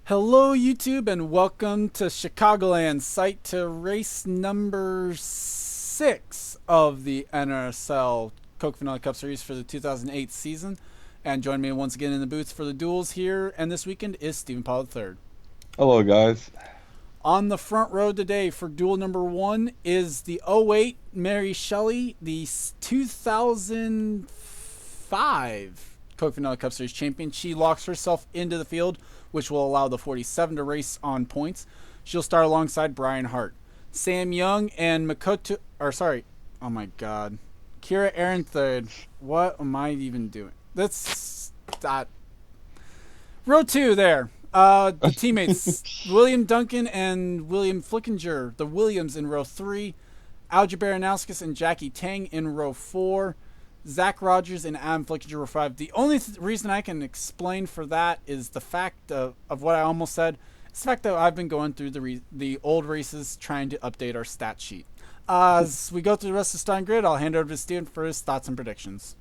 Hello, YouTube, and welcome to Chicagoland, site to race number 6 of the NRSL Coke Vanilla Cup Series for the 2008 season. And joining me once again in the booth for the duels here and this weekend is Stephen Paul III. Hello, guys. On the front row today for duel number 1 is the '08 Mary Shelley, the 2005 Coke Vanilla Cup Series champion. She locks herself into the field, which will allow the 47 to race on points. She'll start alongside Brian Hart. Sam Young and Kira Ehrenthal. What am I even doing? That's row 2 there. The teammates, William Duncan and William Flickinger, the Williams in row 3. Alger Baranowskis and Jackie Tang in row 4. Zach Rogers and Adam Flickinger row 5. The only reason I can explain for that is the fact of what I almost said. It's the fact that I've been going through the old races trying to update our stat sheet. As we go through the rest of the starting grid, I'll hand over to Steven for his thoughts and predictions.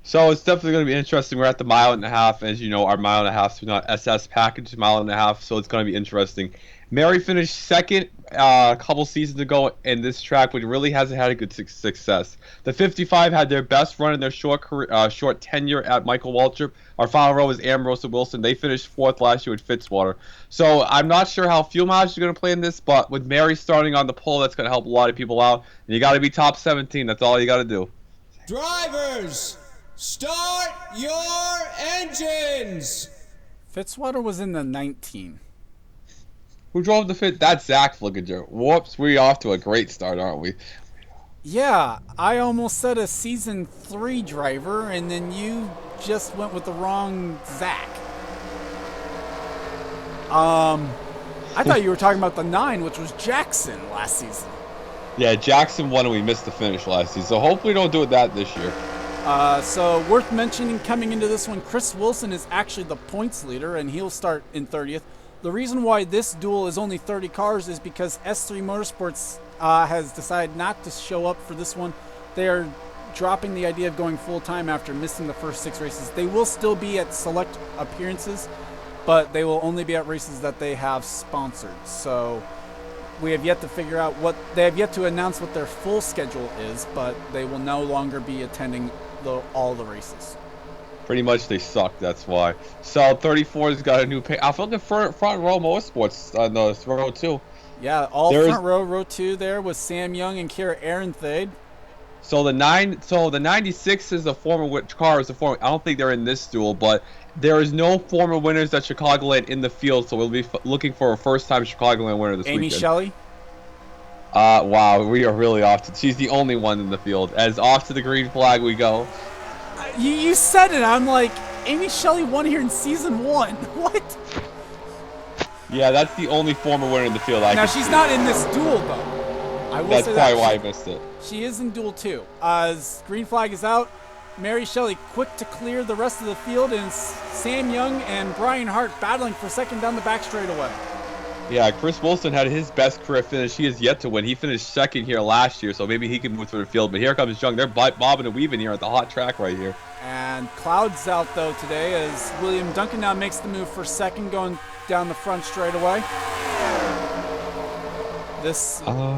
So it's definitely going to be interesting. We're at the mile and a half. As you know, our mile and a half is not SS package, mile and a half, so it's going to be interesting. Mary finished second a couple seasons ago in this track, but really hasn't had a good success. The 55 had their best run in their short tenure at Michael Waltrip. Our final row is Ambrose and Wilson. They finished fourth last year with Fitzwater. So I'm not sure how fuel mileage is going to play in this, but with Mary starting on the pole, that's going to help a lot of people out. And you got to be top 17. That's all you got to do. Drivers, start your engines! Fitzwater was in the 19. Who drove the fit? That's Zach Flickinger. Whoops, we're off to a great start, aren't we? Yeah, I almost said a season 3 driver, and then you just went with the wrong Zach. I thought you were talking about the 9, which was Jackson last season. Yeah, Jackson won and we missed the finish last season, so hopefully we don't do that this year. So worth mentioning coming into this one, Chris Wilson is actually the points leader, and he'll start in 30th. The reason why this duel is only 30 cars is because S3 Motorsports has decided not to show up for this one. They are dropping the idea of going full-time after missing the first 6 races. They will still be at select appearances, but they will only be at races that they have sponsored. So we have yet to figure out they have yet to announce what their full schedule is, but they will no longer be attending all the races. Pretty much they suck, that's why. So 34's got a new pay. I feel like the front row motorsports on the row 2. Yeah, front row 2 there with Sam Young and Kira Ehrenthal. So the 96 is the former car. I don't think they're in this duel, but there is no former winners at Chicagoland in the field, so we'll be looking for a first-time Chicagoland winner this weekend. Amy Shelley. Wow, we are really off. She's the only one in the field. As off to the green flag we go. You said it. I'm like, Amy Shelley won here in season 1. What? Yeah, that's the only former winner in the field. Now she's not in this duel though. I will that's say probably that. why I missed it. She is in duel 2. As green flag is out, Mary Shelley quick to clear the rest of the field, and Sam Young and Brian Hart battling for second down the back straightaway. Yeah, Chris Wilson had his best career finish. He has yet to win. He finished second here last year, so maybe he can move through the field. But here comes Young. They're bobbing and weaving here at the hot track right here. And Cloud's out, though, today, as William Duncan now makes the move for second, going down the front straightaway.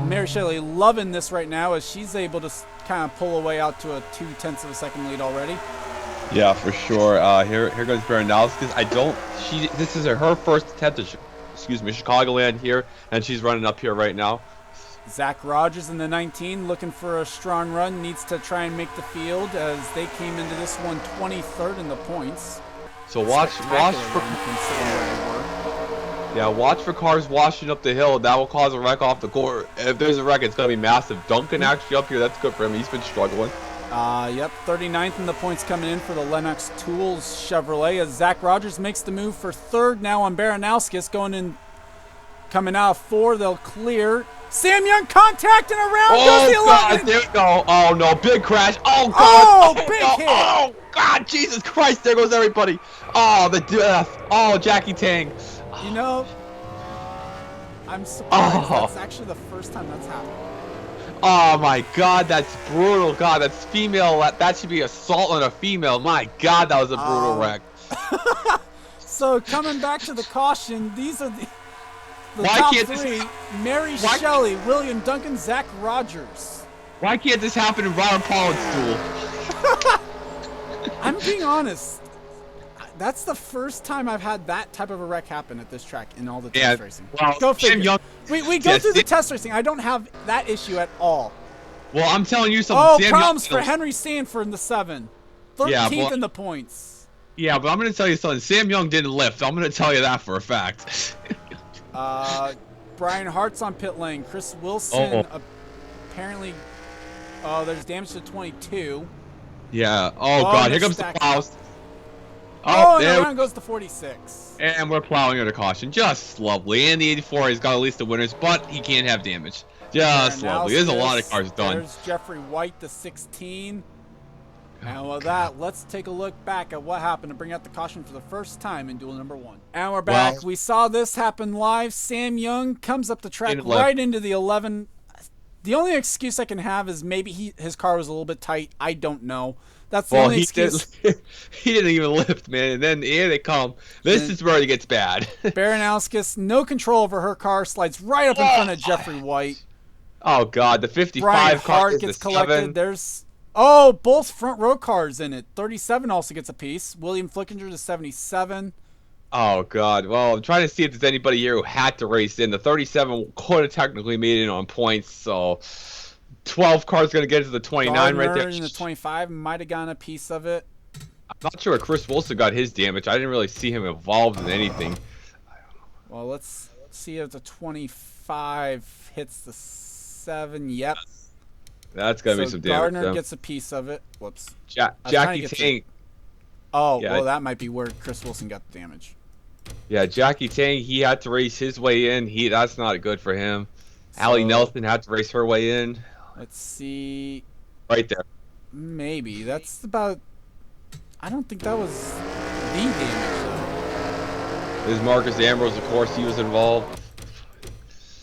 Mary Shelley loving this right now, as she's able to kind of pull away out to a 0.2 of a second lead already. Yeah, for sure. Here goes Baranowskis. This is her first attempt at Chicagoland here, and she's running up here right now. Zach Rogers in the 19 looking for a strong run, needs to try and make the field, as they came into this one 23rd in the points. So watch for cars washing up the hill. That will cause a wreck off the court. If there's a wreck, it's going to be massive. Duncan actually up here, that's good for him. He's been struggling. Yep, 39th in the points coming in for the Lennox Tools Chevrolet, as Zach Rogers makes the move for third now on Baranowskis, coming out of 4, they'll clear. Sam Young contact, and around goes the 11. God, there we go. Oh no, big crash. Oh God. Oh, big hit. Oh God, Jesus Christ, there goes everybody. Oh, the death. Oh, Jackie Tang. You know, I'm surprised. That's actually the first time that's happened. Oh my God, that's brutal. God, that's female. That should be assault on a female. My God, that was a brutal wreck. So coming back to the caution, these are the Why top can't three: this- Mary Shelley, William Duncan, Zach Rogers. Why can't this happen in Robert Pollard's duel? I'm being honest. That's the first time I've had that type of a wreck happen at this track in all the test racing. Well, Go Sam figure. Young, We go through the test racing. I don't have that issue at all. well, I'm telling you something. Oh, Sam problems Young, for Henry Sanford in the 7. 13th Yeah, well- in the points. Yeah, but I'm going to tell you something. Sam Young didn't lift. I'm going to tell you that for a fact. Brian Hart's on pit lane. Chris Wilson apparently. Oh, there's damage to 22. Yeah. Oh, God. Here they're comes the stacking. plows. Oh, and there. the round goes to 46. And we're plowing under caution. Just lovely. And the 84 has got at least the winners, but he can't have damage. Just lovely. There's a lot of cars done. There's Jeffrey White, the 16. And with that, let's take a look back at what happened to bring out the caution for the first time in duel number 1. And we're back. Well- We saw this happen live. Sam Young comes up the track In 11. right into the 11. The only excuse I can have is maybe his car was a little bit tight. I don't know. That's the only excuse. He didn't even lift, man. And then here they come. This is where it gets bad. Baranowskis, no control over her car, slides right up in front of Jeffrey White. Oh, God. The 55 Brian car Hart is gets the collected. 7. There's both front row cars in it. 37 also gets a piece. William Flickinger to 77. Oh, God. Well, I'm trying to see if there's anybody here who had to race in. The 37 could have technically made it on points, so 12 cars going to get to the 29 right there. In the 25 might have gotten a piece of it. I'm not sure if Chris Wilson got his damage. I didn't really see him involved in anything. Well, let's see if the 25 hits the 7. Yep. That's going to be some damage. Gardner though. gets a piece of it. Whoops. Jackie Tang. Oh, Yeah, well, that might be where Chris Wilson got the damage. Yeah, Jackie Tang, he had to race his way in. That's not good for him. Allie Nelson had to race her way in. Let's see. Right there. Maybe. That's about... I don't think that was the damage, There's Marcus Ambrose, of course, he was involved.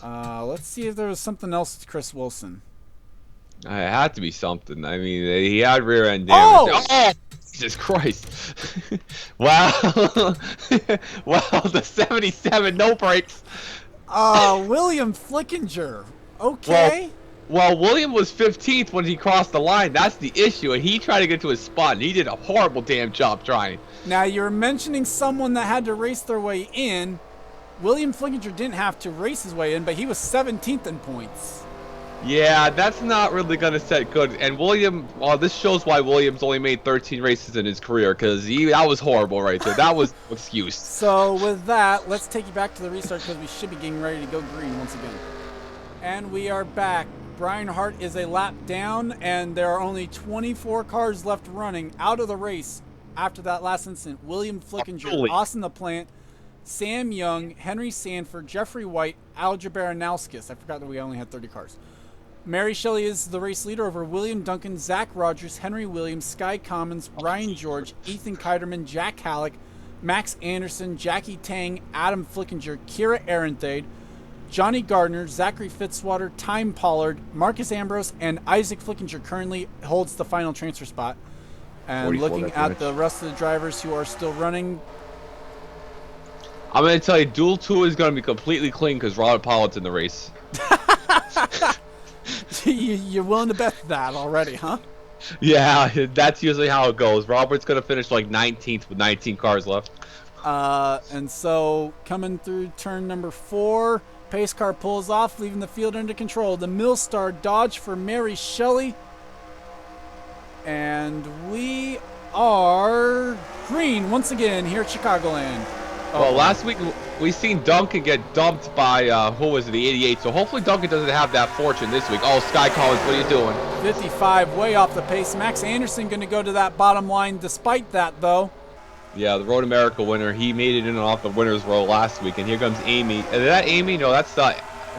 though. Let's see if there was something else to Chris Wilson. It had to be something. I mean, he had rear end damage. Oh! Jesus Christ. Wow. Wow, the 77, no brakes. William Flickinger. Okay. Well, William was 15th when he crossed the line. That's the issue. And he tried to get to his spot, and he did a horrible damn job trying. Now, you're mentioning someone that had to race their way in. William Flickinger didn't have to race his way in, but he was 17th in points. Yeah, that's not really going to set good. And William, well, this shows why Williams only made 13 races in his career, because that was horrible right there. That was no excuse. So with that, let's take you back to the restart because we should be getting ready to go green once again. And we are back. Brian Hart is a lap down, and there are only 24 cars left running out of the race after that last incident. William Flickinger, Austin LaPlante, Sam Young, Henry Sanford, Jeffrey White, Alger Baranowskis. I forgot that we only had 30 cars. Mary Shelley is the race leader over William Duncan, Zach Rogers, Henry Williams, Sky Commons, Ryan George, Ethan Keiderman, Jack Halleck, Max Anderson, Jackie Tang, Adam Flickinger, Kira Arenthade, Johnny Gardner, Zachary Fitzwater, Time Pollard, Marcus Ambrose, and Isaac Flickinger currently holds the final transfer spot. And looking at the rest of the drivers who are still running, I'm going to tell you, Duel 2 is going to be completely clean because Robert Pollard's in the race. You're willing to bet that already, huh? Yeah, that's usually how it goes. Robert's going to finish like 19th with 19 cars left. And so coming through turn number 4, pace car pulls off, leaving the field under control. The Millstar Dodge for Mary Shelley. And we are green once again here at Chicagoland. Well, last week we seen Duncan get dumped by, who was it, the 88. So hopefully Duncan doesn't have that fortune this week. Oh, Sky Collins, what are you doing? 55, way off the pace. Max Anderson going to go to that bottom line despite that, though. Yeah, the Road America winner. He made it in and off the winner's row last week. And here comes Amy. Is that Amy? No, that's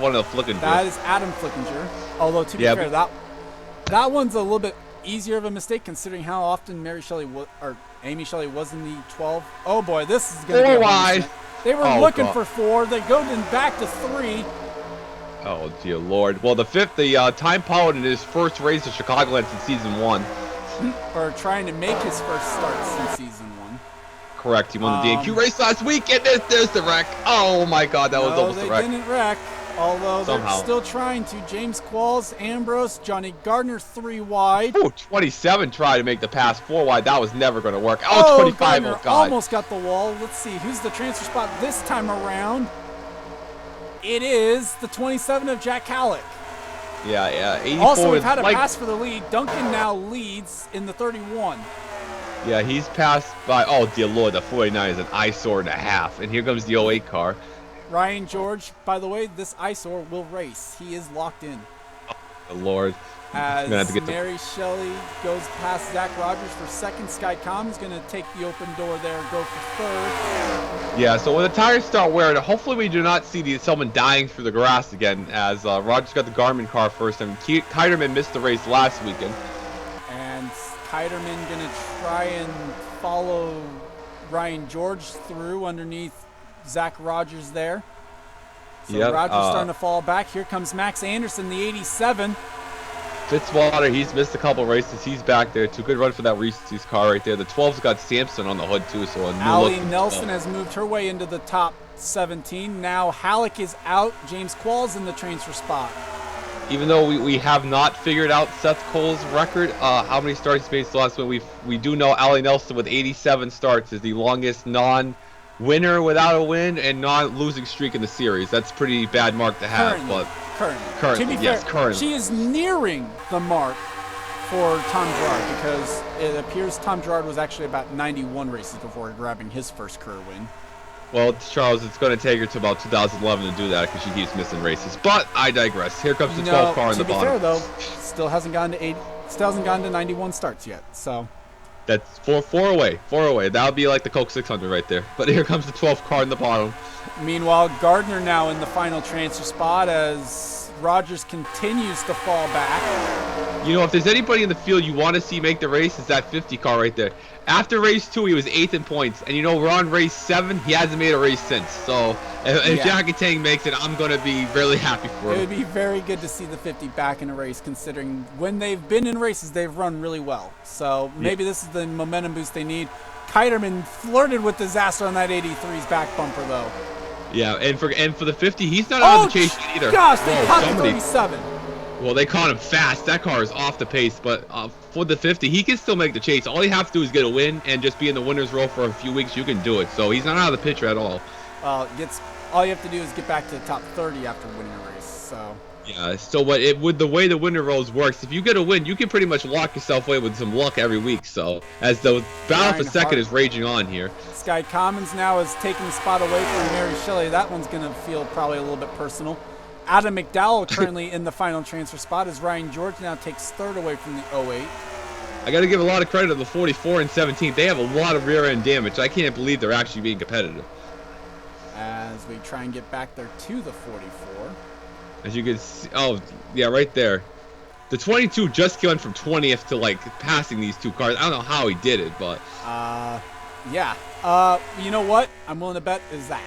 one of the Flickingers. That is Adam Flickinger. Although, to be fair, that one's a little bit easier of a mistake considering how often Amy Shelley was in the 12. Oh boy, this is going to be a wide. They were looking for 4. They go back to 3. Oh dear Lord. Well, the Time Pollard in his first race at Chicagoland since season 1. Or trying to make his first start since season 1. correct. He won the DNQ race last week, and there's the wreck. Oh my God, that was almost a wreck. They didn't wreck. Although Somehow. they're still trying to. James Qualls, Ambrose, Johnny Gardner 3 wide. Ooh, 27 tried to make the pass 4 wide. That was never going to work. Oh, 25. Gardner Oh, God. almost got the wall. Let's see. Who's the transfer spot this time around? It is the 27 of Jack Halleck. Yeah. 84 Also, we've had a pass for the lead. Duncan now leads in the 31. Yeah, he's passed by, oh, dear Lord, the 49 is an eyesore and a half. And here comes the 08 car. Ryan George, by the way, this eyesore will race. He is locked in. Oh, the Lord. As Mary Shelley goes past Zach Rogers for second, Sky Com is going to take the open door there and go for third. Yeah, so when the tires start wearing, hopefully we do not see someone dying through the grass again, as Rogers got the Garmin car first, and Kiterman missed the race last weekend. And Kiterman going to try and follow Ryan George through underneath Zach Rogers there. So yep, Rogers starting to fall back. Here comes Max Anderson, the 87. Fitzwater, he's missed a couple races. He's back there too. Good run for that Reese's car right there. The 12's got Sampson on the hood too, so a new Allie look. Nelson has moved her way into the top 17. Now Halleck is out. James Qualls in the transfer spot. Even though we have not figured out Seth Cole's record, how many starts he made the last one, we do know Allie Nelson with 87 starts is the longest non-winner without a win and non-losing streak in the series. That's a pretty bad mark to have. Currently, To be yes, fair, currently. she is nearing the mark for Tom Gerard because it appears Tom Gerard was actually about 91 races before grabbing his first career win. Well, Charles, it's going to take her to about 2011 to do that because she keeps missing races. But I digress. Here comes the 12 car in the bottom. To be fair, though, still hasn't gone to 91 starts yet. So that's four away. That would be like the Coke 600 right there. But here comes the 12th car in the bottom. Meanwhile, Gardner now in the final transfer spot as Rogers continues to fall back. You know, if there's anybody in the field you want to see make the race, it's that 50 car right there. After race 2, he was 8th in points. And you know, we're on race 7. He hasn't made a race since. So if Jackie Tang makes it, I'm going to be really happy for him. It would be very good to see the 50 back in a race, considering when they've been in races, they've run really well. So maybe this is the momentum boost they need. Kiterman flirted with disaster on that 83's back bumper, though. Yeah, and for the 50, he's not out of the chase either. Gosh, they caught the 37. Well, they caught him fast. That car is off the pace, but for the 50, he can still make the chase. All you have to do is get a win and just be in the winner's row for a few weeks. You can do it. So he's not out of the picture at all. Well, all you have to do is get back to the top 30 after winning a race. So yeah. So with the way the winner rolls works, if you get a win, you can pretty much lock yourself away with some luck every week. So as the battle for second is raging on here. Sky Commons now is taking the spot away from Mary Shelley. That one's going to feel probably a little bit personal. Adam McDowell currently in the final transfer spot as Ryan George now takes third away from the 08. I got to give a lot of credit to the 44 and 17. They have a lot of rear end damage. I can't believe they're actually being competitive. As we try and get back there to the 44. As you can see, oh yeah, right there. The 22 just went from 20th to like passing these two cars. I don't know how he did it, but yeah. You know what? I'm willing to bet is that.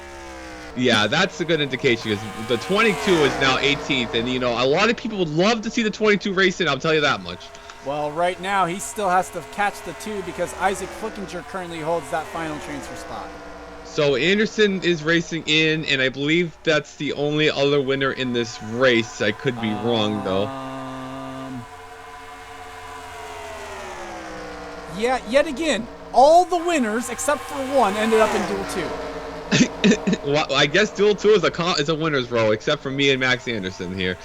Yeah, that's a good indication because the 22 is now 18th, and you know a lot of people would love to see the 22 racing. I'll tell you that much. Well, right now he still has to catch the 2 because Isaac Flickinger currently holds that final transfer spot. So Anderson is racing in, and I believe that's the only other winner in this race. I could be wrong though. Yeah, yet again, all the winners except for one ended up in Duel 2. Well, I guess Duel 2 is a winner's row, except for me and Max Anderson here.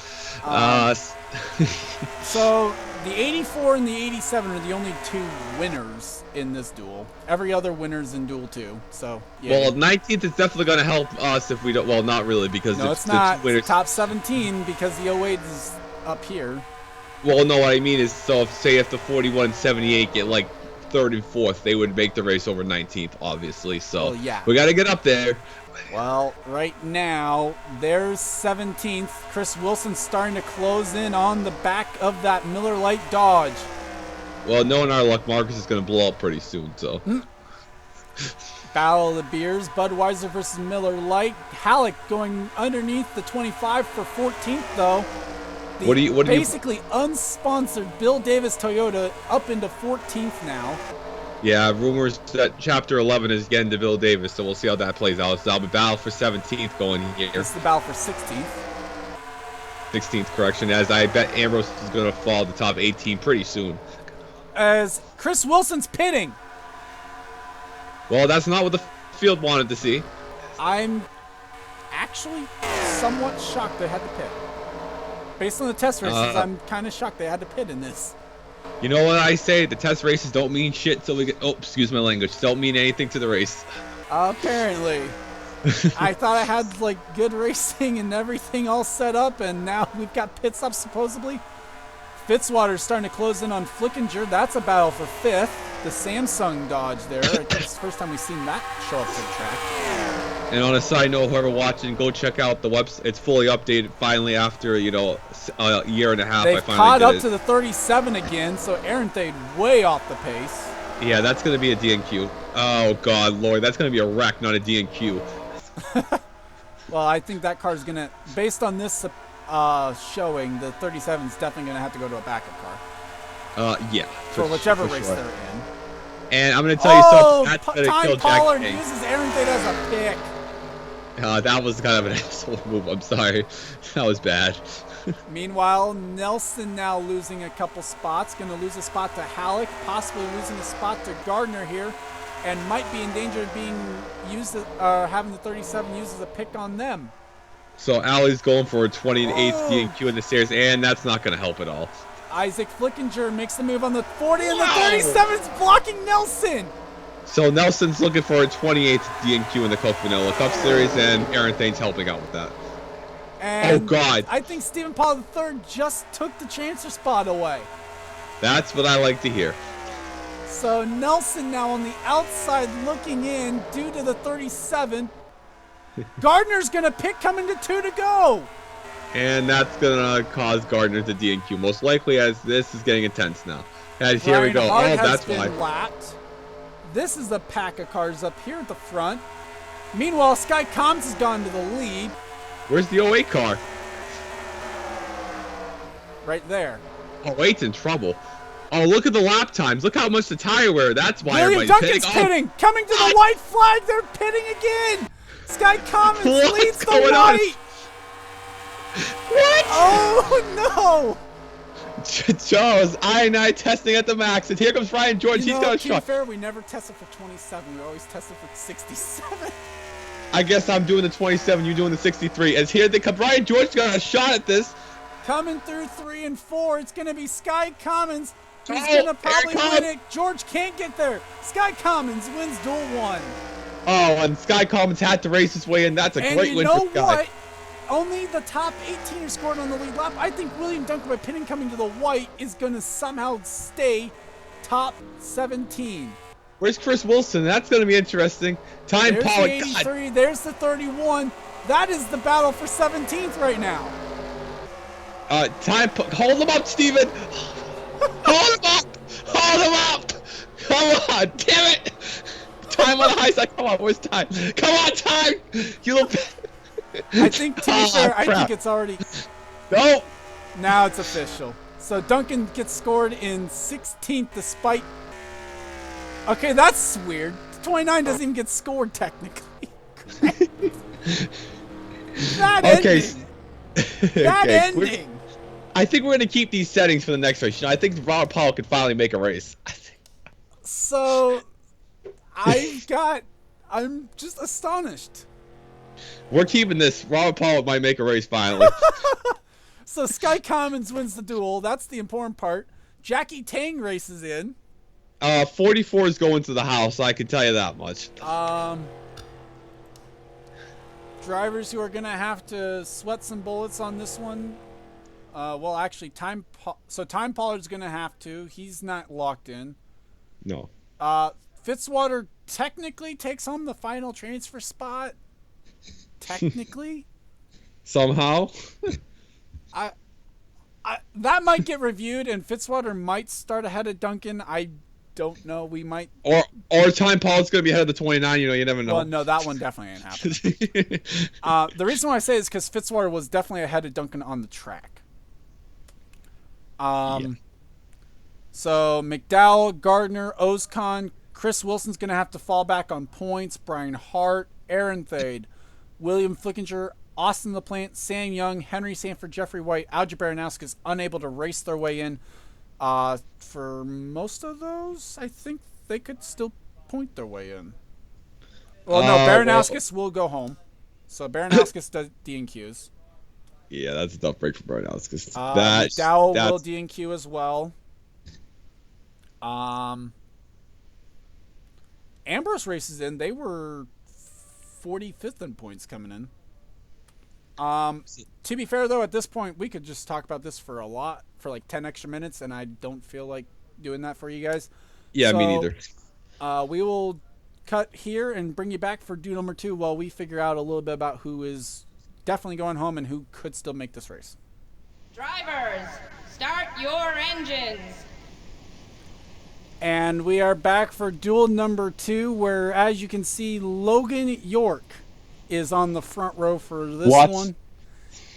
So the 84 and the 87 are the only 2 winners in this duel. Every other winner's in Duel 2. So yeah. Well, 19th is definitely going to help us if we don't. Well, not really because it's not. It's top 17 because the 08 is up here. Well, no, what I mean is, so if the 41 and 78 get like 3rd and 4th, they would make the race over 19th, obviously. So yeah, we got to get up there. Well, right now, there's 17th. Chris Wilson starting to close in on the back of that Miller Lite Dodge. Well, knowing our luck, Marcus is going to blow up pretty soon, so. Battle of the Beers, Budweiser versus Miller Lite. Halleck going underneath the 25 for 14th, though. Basically unsponsored Bill Davis Toyota up into 14th now. Yeah, rumors that Chapter 11 is getting to Bill Davis, so we'll see how that plays out. So that'll be battle for 17th going here. This is the battle for 16th. 16th correction, as I bet Ambrose is going to fall to top 18 pretty soon. As Chris Wilson's pitting. Well, that's not what the field wanted to see. I'm actually somewhat shocked they had to pit. Based on the test races, I'm kind of shocked they had to pit in this. You know what I say? The test races don't mean shit till we get... Oh, excuse my language. Don't mean anything to the race. Apparently. I thought I had, like, good racing and everything all set up, and now we've got pit stops, supposedly. Fitzwater's starting to close in on Flickinger. That's a battle for 5th. The Samsung Dodge there. I think it's the first time we've seen that show up to the track. And on a side note, whoever watching, go check out the website. It's fully updated finally after, you know, a year and a half. They've caught up to the 37 again, so Aaron Thade way off the pace. Yeah, that's going to be a DNQ. Oh, God, Lord. That's going to be a wreck, not a DNQ. Well, I think that car's going to, based on this showing, the 37 is definitely going to have to go to a backup car. Yeah. For whichever race they're in. And I'm going to tell you something. That's going to kill Jack Pollard King. uses Aaron Thade as a pick. That was kind of an asshole move. I'm sorry. That was bad. Meanwhile, Nelson now losing a couple spots. Going to lose a spot to Halleck. Possibly losing a spot to Gardner here. And might be in danger of being used, having the 37 used as a pick on them. So Allie's going for a 28th DNQ in the stairs, and that's not going to help at all. Isaac Flickinger makes the move on the 40, and the 37 is blocking Nelson. So Nelson's looking for a 28th DNQ in the Coke Vanilla Cup Series, and Aaron Thane's helping out with that. And oh, God. I think Stephen Paul III just took the Chancellor spot away. That's what I like to hear. So Nelson now on the outside looking in due to the 37. Gardner's going to pick coming to 2 to go. And that's going to cause Gardner to DNQ, most likely, as this is getting intense now. And here we go. Hart Oh, that's has why. been lapped. This is a pack of cars up here at the front. Meanwhile, Sky Combs has gone to the lead. Where's the 08 car? Right there. 08's in trouble. Oh, look at the lap times. Look how much the tire wear. That's why William everybody's Duncan's pitting. pitting. Coming to the white flag. They're pitting again. Sky Commons leads the going on? white. What? Oh, no. Charles, I testing at the max. And here comes Ryan George. He's got a to be shot. fair, we never tested for 27. We always tested for 67. I guess I'm doing the 27. You're doing the 63. As here they come. Ryan George got a shot at this. Coming through 3 and 4. It's going to be Sky Commons who's Oh, going to probably here it win it. George can't get there. Sky Commons wins duel 1. Oh, and Sky Commons had to race his way in. That's a great win for Sky. And you know what? Only the top 18 are scored on the lead lap. I think William Duncan, by pinning coming to the white, is going to somehow stay top 17. Where's Chris Wilson? That's going to be interesting. Time There's Pollock. the 83. There's the 31. That is the battle for 17th right now. Hold him up, Steven. Hold him up. Hold him up. Come on. Damn it. Time on the high side. Come on. Where's time? Come on, time. You little... I think, to be fair, I think it's already... No. Now it's official. So Duncan gets scored in 16th despite... Okay, that's weird. 29 doesn't even get scored technically. That ending. That ending. I think we're going to keep these settings for the next race. You know, I think Robert Paul could finally make a race. So, I'm just astonished. We're keeping this. Robert Paul might make a race finally. So Sky Commons wins the duel. That's the important part. Jackie Tang races in. 44 is going to the house. I can tell you that much. Drivers who are going to have to sweat some bullets on this one. Well, actually, Time Pollard's going to have to. He's not locked in. No. Fitzwater technically takes home the final transfer spot. Technically. Somehow. That might get reviewed, and Fitzwater might start ahead of Duncan. I don't know. We might. Or Time Pollard's going to be ahead of the 29. You know, you never know. Well, no, that one definitely ain't happening. The reason why I say it is because Fitzwater was definitely ahead of Duncan on the track. Yeah. So McDowell, Gardner, Ozcon, Chris Wilson's going to have to fall back on points. Brian Hart, Aaron Thade, William Flickinger, Austin LaPlante, Sam Young, Henry Sanford, Jeffrey White, Alger Baranowskis unable to race their way in. For most of those, I think they could still point their way in. Well, no, Baranowskis will go home. So Baranowskis does DNQs. Yeah, that's a tough break for Baranowskis. McDowell will DNQ as well. Ambrose races in. They were 45th in points coming in. To be fair, though, at this point, we could just talk about this for like 10 extra minutes, and I don't feel like doing that for you guys. Yeah, me neither. We will cut here and bring you back for duel number 2 while we figure out a little bit about who is definitely going home and who could still make this race. Drivers, start your engines. And we are back for duel number 2, where, as you can see, Logan York is on the front row for this one.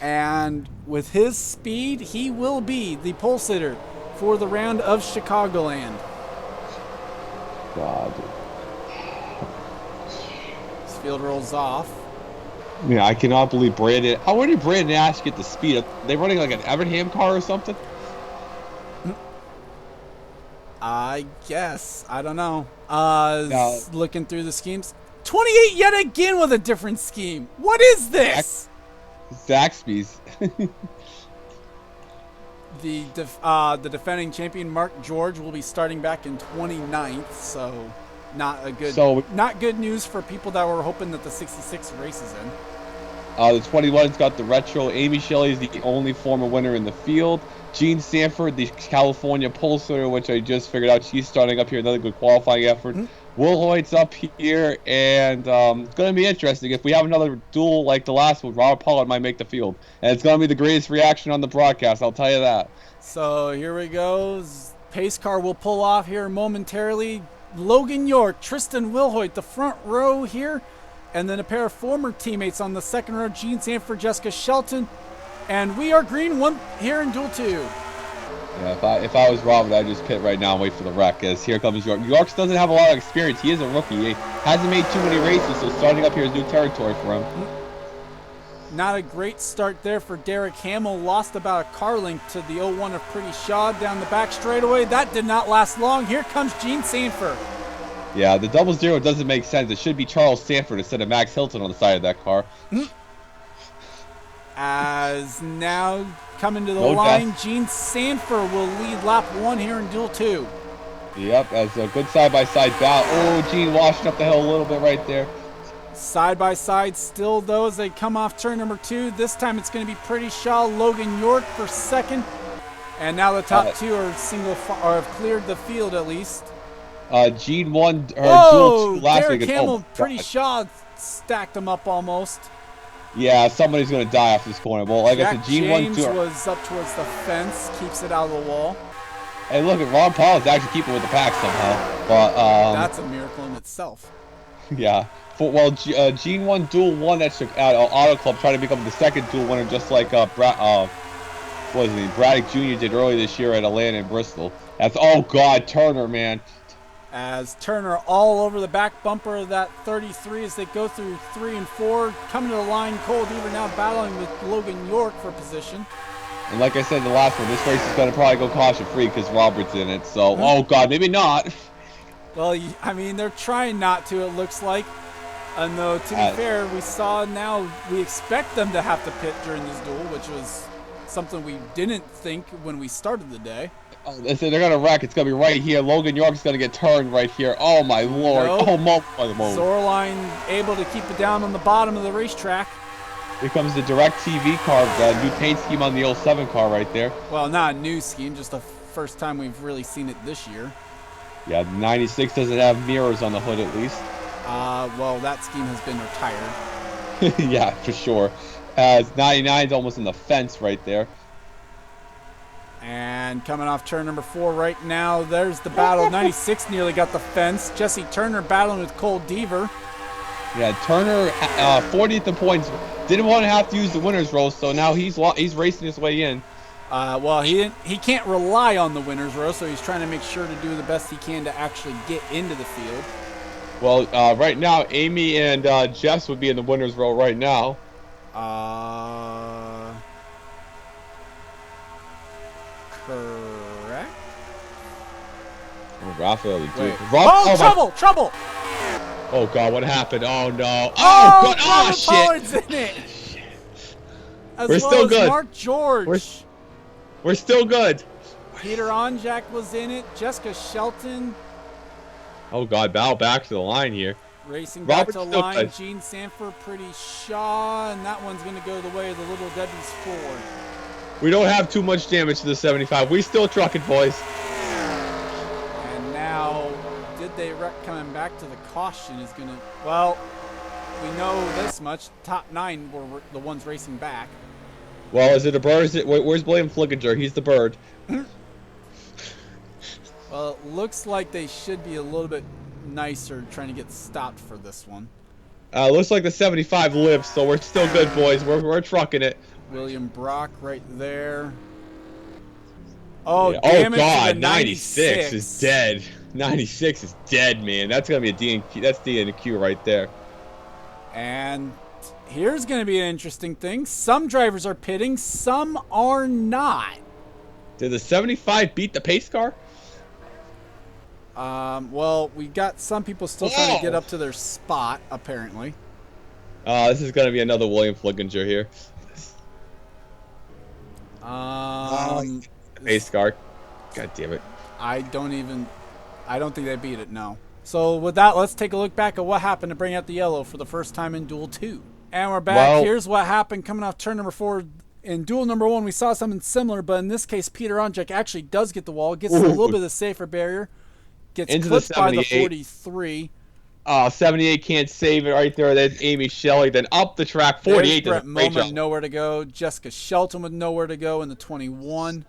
And with his speed, he will be the pole sitter for the round of Chicagoland. God. This field rolls off. Yeah, I cannot believe Brandon. How did Brandon Ash get the speed? Are they running like an Evernham car or something? I guess. I don't know. No. Looking through the schemes. 28 yet again with a different scheme. What is this? Zaxby's. The defending champion Mark George will be starting back in 29th, so not good news for people that were hoping that the 66 races in. The 21's got the retro. Amy Shelley is the only former winner in the field. Gene Sanford, the California pole sitter, which I just figured out she's starting up here. Another good qualifying effort. Will Hoyt's up here, and it's going to be interesting. If we have another duel like the last one, Robert Pollard might make the field. And it's going to be the greatest reaction on the broadcast, I'll tell you that. So here we go. Pace car will pull off here momentarily. Logan York, Tristan Wilhoit, the front row here. And then a pair of former teammates on the second row, Gene Sanford, Jessica Shelton. And we are green 1 here in duel 2. Yeah, if I was Robert, I'd just pit right now and wait for the wreck, as here comes York. York doesn't have a lot of experience. He is a rookie. He hasn't made too many races, so starting up here is new territory for him. Not a great start there for Derek Hamill. Lost about a car length to the 01 of Pretty Shaw down the back straightaway. That did not last long. Here comes Gene Sanford. Yeah, the 00 doesn't make sense. It should be Charles Sanford instead of Max Hilton on the side of that car. As now coming to the line, Gene Sanford will lead lap 1 here in duel 2. Yep, that's a good side-by-side battle. Oh, Gene washing up the hill a little bit right there. Side by side still, though, as they come off turn number 2. This time it's going to be Pretty Shaw, Logan York for second. And now the top 2 are have cleared the field at least. Gene won duel 2 last Derek week. Hamill, Pretty Shaw stacked them up almost. Yeah, somebody's going to die after this corner. Well, like I said, Gene James won 2. was up towards the fence, keeps it out of the wall. Hey, look, Ron Paul is actually keeping with the pack somehow. But that's a miracle in itself. Yeah. Gene won duel 1 at Auto Club, trying to become the second duel winner, just like Braddock Jr. did earlier this year at Atlanta and Bristol. Oh God, Turner, man. As Turner all over the back bumper of that 33 as they go through 3 and 4. Coming to the line, Cole Deaver now battling with Logan York for position. And like I said in the last one, this race is going to probably go caution-free because Robert's in it. So, oh God, maybe not. Well, I mean, they're trying not to, it looks like. And though, to be fair, we expect them to have to pit during this duel, which was something we didn't think when we started the day. Oh, they're going to wreck. It's going to be right here. Logan York's going to get turned right here. Oh, my Lord. Nope. Oh, Zorline able to keep it down on the bottom of the racetrack. Here comes the Direct TV car, the new paint scheme on the 07 car right there. Well, not a new scheme, just the first time we've really seen it this year. Yeah, the 96 doesn't have mirrors on the hood at least. Well, that scheme has been retired. Yeah, for sure. 99's almost in the fence right there. And coming off turn number 4 right now, there's the battle. 96 nearly got the fence. Jesse Turner battling with Cole Deaver. Yeah, Turner, 40th in points. Didn't want to have to use the winner's roll, so now he's racing his way in. Well, he can't rely on the winner's row, so he's trying to make sure to do the best he can to actually get into the field. Well, right now, Amy and Jess would be in the winner's row right now. Correct. Oh, Raphael, Trouble! Oh, God, what happened? Oh, no. Oh, God. Oh, Robert shit. Pollard's in it. As We're well still as good. Mark George. We're still good. Peter Onjak was in it. Jessica Shelton. Oh, God, bow back to the line here. Racing back Robert's to the still line. good. Gene Sanford, Pretty Shaw. And that one's going to go the way of the Little Debbie's Ford. We don't have too much damage to the 75. We still trucking, boys. And now, did they wreck coming back to the caution is going to... Well, we know this much. Top 9 were the ones racing back. Well, is it a bird? Where's William Flickinger? He's the bird. Well, it looks like they should be a little bit nicer trying to get stopped for this one. Looks like the 75 lives, so we're still good, boys. We're trucking it. William Brock right there. Oh, Yeah. damage to God, the 96 is dead. 96 is dead, man. That's gonna be a DNQ. That's DNQ right there. And here's going to be an interesting thing. Some drivers are pitting, some are not. Did the 75 beat the pace car? Well, we got some people still trying to get up to their spot, apparently. This is gonna be another William Flickinger here. Pace car. God damn it. I don't think they beat it, no. So with that, let's take a look back at what happened to bring out the yellow for the first time in Duel 2. And we're back. Well, here's what happened coming off turn number 4. In Duel number 1, we saw something similar, but in this case, Peter Onjak actually does get the wall, gets a little bit of the safer barrier, gets into clipped the by the 78. 43. 78 can't save it right there. That's Amy Shelley. Then up the track, 48 There's does a Brett great Moment job. nowhere to go. Jessica Shelton with nowhere to go in the 21.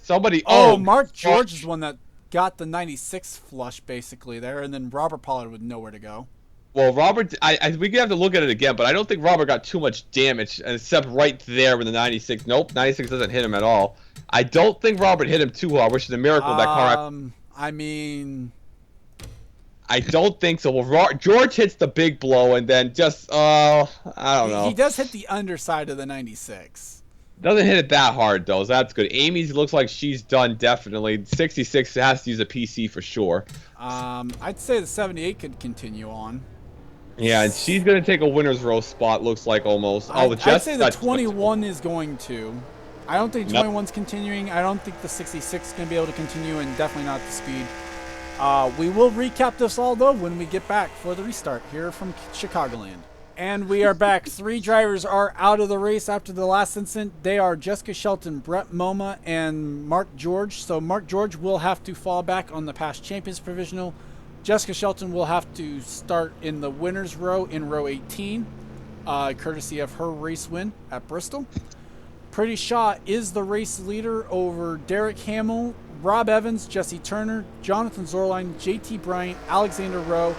Somebody. Oh, Mark George is the one that got the 96 flush basically there, and then Robert Pollard with nowhere to go. Well, Robert, we have to look at it again, but I don't think Robert got too much damage, except right there with the 96. Nope, 96 doesn't hit him at all. I don't think Robert hit him too hard, which is a miracle that car. I mean, I don't think so. Well, George hits the big blow, and then just, I don't know. he does hit the underside of the 96. Doesn't hit it that hard, though, so that's good. Amy's looks like she's done, definitely. 66 has to use a PC for sure. I'd say the 78 could continue on. Yeah, and she's going to take a winner's row spot, looks like, almost. I'd say the 21 is going to. I don't think 21's continuing. I don't think the 66 is going to be able to continue, and definitely not the speed. We will recap this all, though, when we get back for the restart here from Chicagoland. And we are back. 3 drivers are out of the race after the last incident. They are Jessica Shelton, Brett Moma, and Mark George. So Mark George will have to fall back on the past champions provisional. Jessica Shelton will have to start in the winner's row in row 18, courtesy of her race win at Bristol. Pretty Shaw is the race leader over Derek Hamill, Rob Evans, Jesse Turner, Jonathan Zorline, JT Bryant, Alexander Rowe,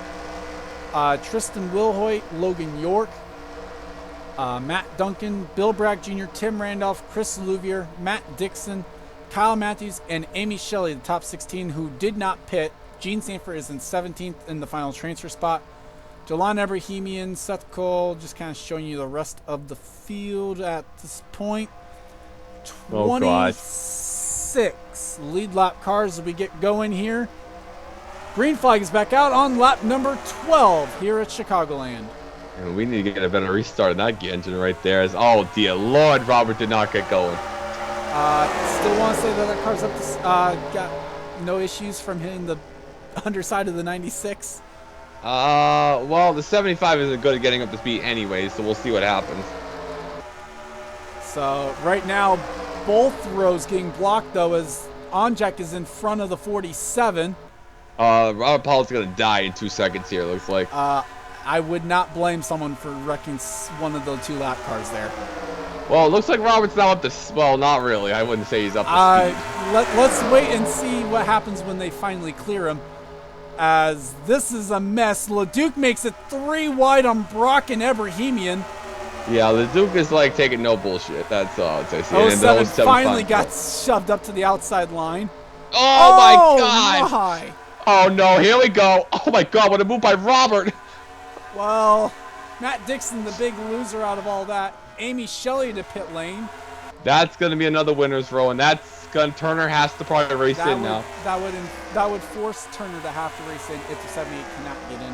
Tristan Wilhoit, Logan York, Matt Duncan, Bill Bragg Jr., Tim Randolph, Chris Louvier, Matt Dixon, Kyle Matthews, and Amy Shelley, the top 16, who did not pit. Gene Sanford is in 17th in the final transfer spot. Jalan Ebrahimian, Seth Cole, just kind of showing you the rest of the field at this point. 26 lead lap cars as we get going here. Green flag is back out on lap number 12 here at Chicagoland. And we need to get a better restart on that engine right there. Oh, dear Lord, Robert did not get going. Still want to say that car's up to, got no issues from hitting the underside of the 96. Well, the 75 isn't good at getting up to speed anyway, so we'll see what happens. So right now, both rows getting blocked, though, as Onjak is in front of the 47. Robert Pollard's gonna die in 2 seconds here, looks like. I would not blame someone for wrecking one of the 2 lap cars there. Well, it looks like Robert's now up to... Well, not really. I wouldn't say he's up to speed. Let's wait and see what happens when they finally clear him, as this is a mess. LeDuc makes it 3 wide on Brock and Ebrahimian. Yeah, the Duke is like taking no bullshit. That's all I'd say. Oh, And seven the 07 finally got shoved up to the outside line. Oh my God! My. Oh no, here we go. Oh my God, what a move by Robert. Well, Matt Dixon, the big loser out of all that. Amy Shelley to pit lane. That's gonna be another winner's row, and that's gonna Turner has to probably race in now. That would force Turner to have to race in if the 78 cannot get in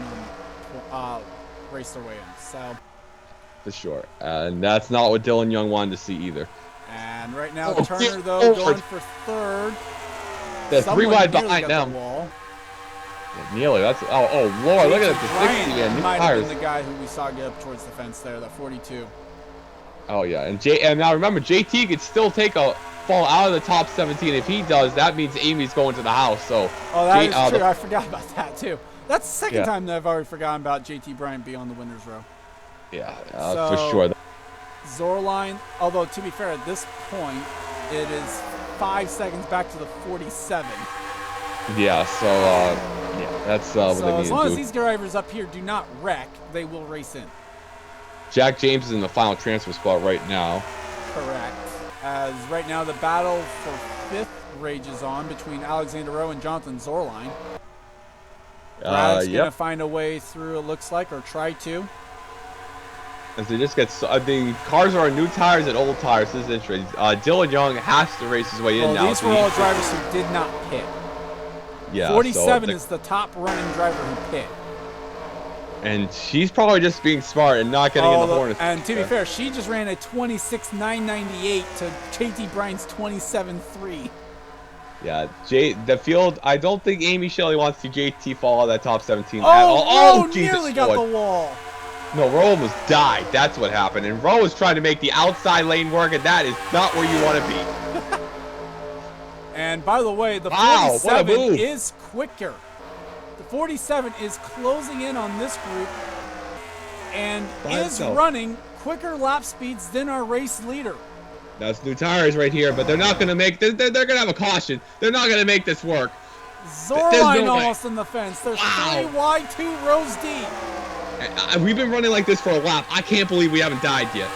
and race their way in. So. For sure, and that's not what Dylan Young wanted to see either. And right now, Turner, though, going for third. They're 3 wide behind them. Yeah, nearly. That's oh Lord, look at the 60 man. New might have tires. been the guy who we saw get up towards the fence there, that 42. Oh yeah, and now remember, JT could still take a fall out of the top 17. If he does, that means Amy's going to the house. So that is true. I forgot about that too. That's the second time that I've already forgotten about JT Bryant being on the winner's row. Yeah, for sure. Zorline, although to be fair, at this point, it is 5 seconds back to the 47. Yeah, so yeah, that's what they need to do. As long as these drivers up here do not wreck, they will race in. Jack James is in the final transfer spot right now. Correct. As right now the battle for 5th rages on between Alexander Rowe and Jonathan Zorline. Brad's going to find a way through, it looks like, or try to. As they just get, the cars are on new tires and old tires. This is interesting. Dylan Young has to race his way in now. These were all drivers who did not pit. Yeah. 47 is the top running driver who pit. And she's probably just being smart and not getting in the Hornets. And to be fair, she just ran a 26.998 to JT Bryant's 27.3. Yeah, the field. I don't think Amy Shelley wants to JT fall out of that top 17 at all. Oh, nearly got the wall. No, Rowe almost died. That's what happened. And Rowe is trying to make the outside lane work, and that is not where you want to be. And by the way, the 47 is quicker. The 47 is closing in on this group and is running quicker lap speeds than our race leader. That's new tires right here, but they're not going to make this. They're going to have a caution. They're not going to make this work. Zorline almost in the fence. There's 3 wide, 2 rows deep. We've been running like this for a lap. I can't believe we haven't died yet.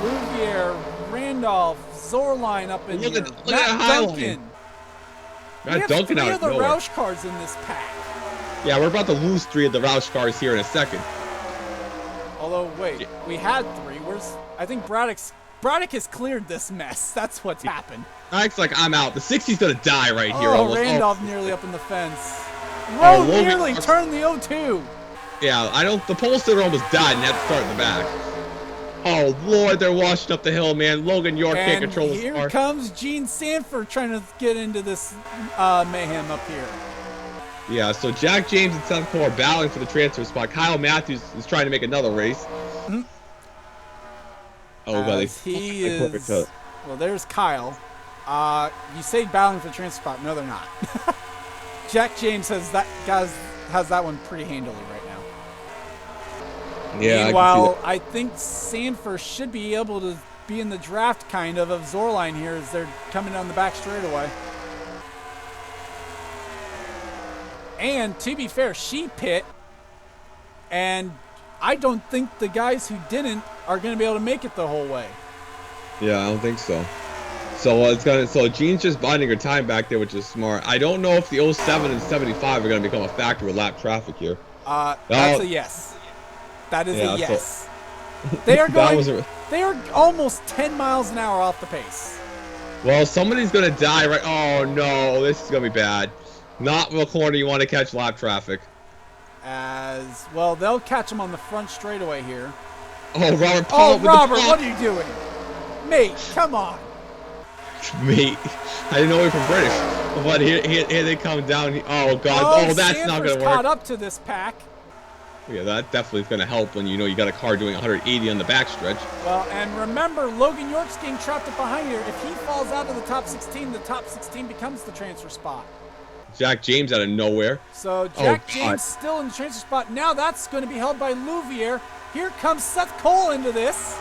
Louvier, Randolph, Zorline up in here. Look at Duncan. Matt Duncan out of nowhere. We have 3 of the Roush cars in this pack. Yeah, we're about to lose 3 of the Roush cars here in a second. Although, wait, we had 3. I think Braddock has cleared this mess. That's what's happened. Braddock's like, I'm out. The 60's gonna die right here. Oh, Randolph nearly up in the fence. Rowe nearly turned the 0-2. Yeah, the pole sitter almost died and had to start in the back. Oh, Lord, they're washing up the hill, man. Logan York can't control the car. Here comes Gene Sanford trying to get into this mayhem up here. Yeah, so Jack James and Seth Cole are battling for the transfer spot. Kyle Matthews is trying to make another race. Mm-hmm. Oh, but he is. Well, there's Kyle. You say battling for the transfer spot. No, they're not. Jack James has that one pretty handily right now. Yeah. Meanwhile, I think Sanford should be able to be in the draft kind of Zorline here as they're coming down the back straightaway. And to be fair, she pit, and I don't think the guys who didn't are going to be able to make it the whole way. Yeah, I don't think so. So Jean's just binding her time back there, which is smart. I don't know if the 07 and 75 are going to become a factor with lap traffic here. That's a yes. That is a yes. They are going. They are almost 10 miles an hour off the pace. Well, somebody's going to die right. Oh no, this is going to be bad. Not the corner you want to catch lap traffic. As well, they'll catch him on the front straightaway here. Oh, Robert! Robert, what are you doing, mate? Come on. Mate, I didn't know we were from British. But here they come down. Oh God! Oh, that's not gonna work. Caught up to this pack. Yeah, that definitely is gonna help when you got a car doing 180 on the backstretch. Well, and remember, Logan York's getting trapped up behind here. If he falls out of the top 16 becomes the transfer spot. Jack James out of nowhere. So Jack James still in the transfer spot. Now that's going to be held by Louvier. Here comes Seth Cole into this.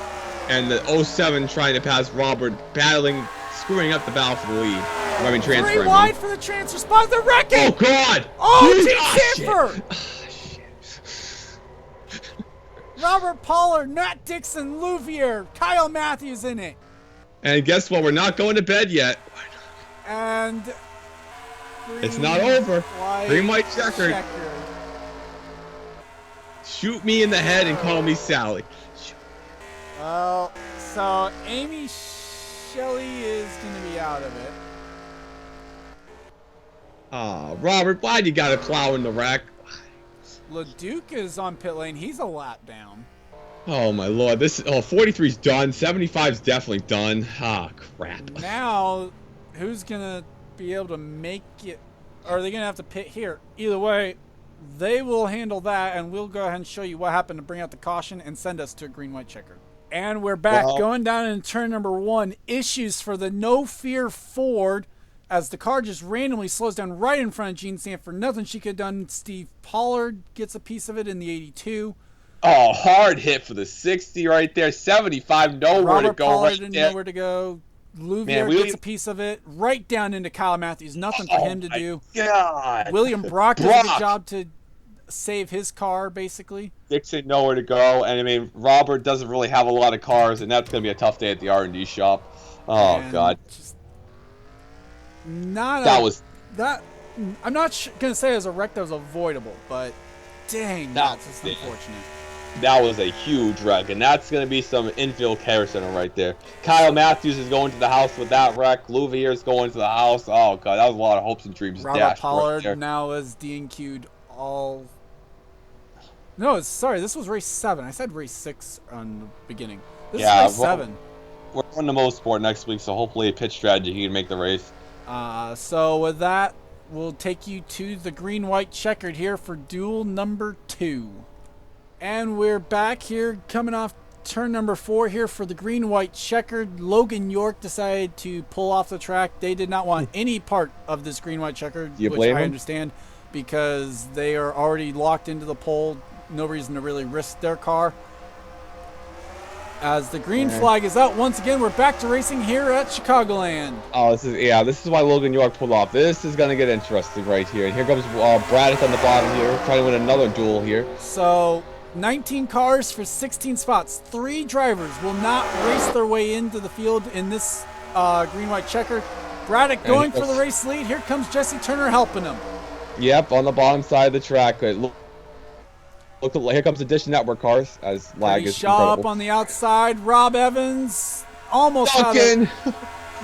And the 07 trying to pass Robert, screwing up the battle for the lead. Transferring. 3 wide for the transfer spot. They're wrecking. Oh God! Oh, Gene Sanford! Robert Pollard, Matt Dixon, Louvier, Kyle Matthews in it. And guess what? We're not going to bed yet. And It's not over. Green white checkered. checkered. Shoot me in the head and call me Sally. Well, so Amy Shelley is going to be out of it. Ah, Robert, why'd you gotta plow in the wreck? LeDuc is on pit lane. He's a lap down. Oh my lord, 43's done. 75's definitely done. Ah, crap. Now, who's going to be able to make it? Or are they going to have to pit here? Either way, they will handle that, and we'll go ahead and show you what happened to bring out the caution and send us to a green-white checker. And we're back, going down in turn number 1. Issues for the No Fear Ford, as the car just randomly slows down right in front of Jean Sanford. Nothing she could have done. Steve Pollard gets a piece of it in the 82. Oh, hard hit for the 60 right there. 75, nowhere Robert to go Pollard right didn't there. know where to go. Louvier gets a piece of it right down into Kyle Matthews. Nothing for him to do. God. William Brock does a good job to save his car, basically. Dixon nowhere to go, and I mean Robert doesn't really have a lot of cars, and that's gonna be a tough day at the R&D shop. Oh And God. just not That a- was that. I'm not gonna say it was a wreck that was avoidable, but dang, that's just unfortunate. That was a huge wreck, and that's going to be some infield care center right there. Kyle Matthews is going to the house with that wreck. Louvier is going to the house. Oh, God, that was a lot of hopes and dreams. Robert Pollard now is DNQ'd all... No, sorry, this was race 7. I said race 6 on the beginning. This is race 7. We're on the most sport next week, so hopefully a pitch strategy he can make the race. So with that, we'll take you to the green-white checkered here for duel number 2. And we're back here, coming off turn number 4 here for the green-white checkered. Logan York decided to pull off the track. They did not want any part of this green-white checkered, Do you which blame I him? understand, because they are already locked into the pole. No reason to really risk their car. As the green flag is out once again, we're back to racing here at Chicagoland. Oh, this is why Logan York pulled off. This is going to get interesting right here. And here comes Braddock on the bottom here, trying to win another duel here. So 19 cars for 16 spots. 3 drivers will not race their way into the field in this green-white checker. Braddock going for the race lead. Here comes Jesse Turner helping him. Yep, on the bottom side of the track. Look, here comes the Dish Network cars as lag is Shaw incredible. up on the outside. Rob Evans almost Duncan.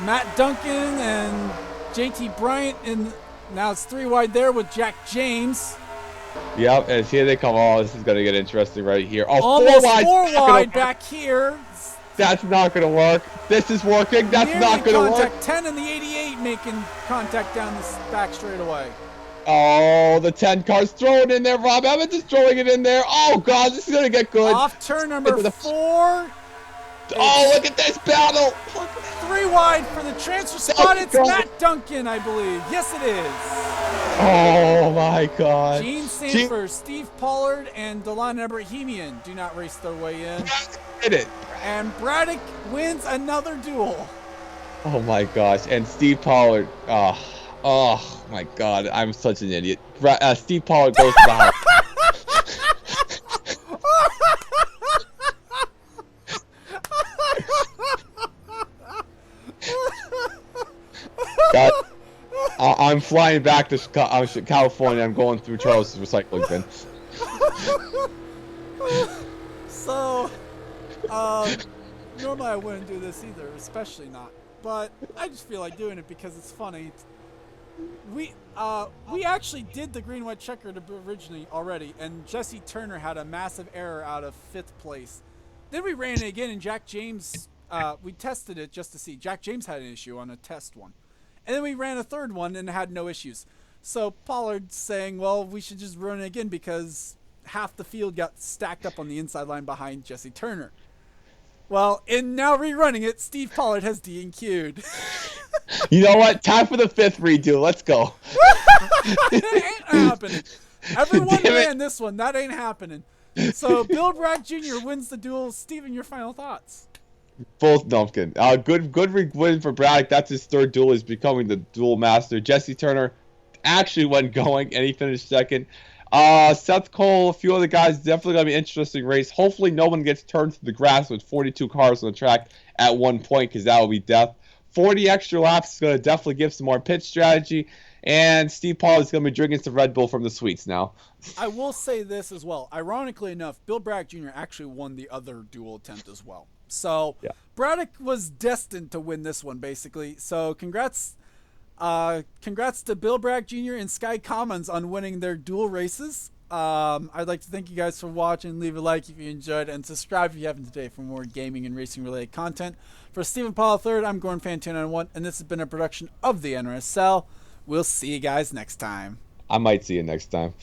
Matt Duncan and JT Bryant. And now it's 3 wide there with Jack James. Yep, and here they come. Oh, this is going to get interesting right here. Oh, Almost 4 wide. 4 wide back here. That's not going to work. This is working. That's Nearly not going to work. contact. 10 and the 88 making contact down this back straightaway. Oh, the 10 car's throwing in there. Rob Evans is throwing it in there. Oh, God, this is going to get good. Off turn number 4. Oh, look at this battle. 3 wide for the transfer spot. It's Matt Duncan, I believe. Yes, it is. Oh, my God. Gene Sanford, Steve Pollard, and Delan Ebrahimian do not race their way in. Did it. And Braddock wins another duel. Oh, my gosh. And Steve Pollard. Oh, my God. I'm such an idiot. Steve Pollard goes to the house. God, I'm flying back to California. I'm going through Charles' recycling bin. So, normally I wouldn't do this either, especially not. But I just feel like doing it because it's funny. We actually did the green-white checkered originally already, and Jesse Turner had a massive error out of 5th place. Then we ran it again, and Jack James, we tested it just to see. Jack James had an issue on a test one. And then we ran a 3rd one and had no issues. So Pollard's saying, well, we should just run it again because half the field got stacked up on the inside line behind Jesse Turner. Well, in now rerunning it, Steve Pollard has DNQ'd. You know what? Time for the 5th redo. Let's go. It ain't happening. Everyone ran this one. That ain't happening. So Bill Bragg Jr. wins the duel. Steven, your final thoughts? Both Dumpkin. Good win for Braddock. That's his 3rd duel. He's becoming the duel master. Jesse Turner actually went going, and he finished 2nd. Seth Cole, a few other guys, definitely going to be an interesting race. Hopefully no one gets turned to the grass with 42 cars on the track at one point, because that will be death. 40 extra laps is going to definitely give some more pit strategy. And Steve Paul is going to be drinking some Red Bull from the suites now. I will say this as well. Ironically enough, Bill Bragg Jr. actually won the other duel attempt as well. So Yeah. Braddock was destined to win this one, basically. So congrats to Bill Bragg Jr. and Sky Commons on winning their dual races. I'd like to thank you guys for watching. Leave a like if you enjoyed, and subscribe if you haven't today for more gaming and racing related content. For Stephen Paul III, I'm Gordon Fan 291, and this has been a production of the NRSL. We'll see you guys next time. I might see you next time.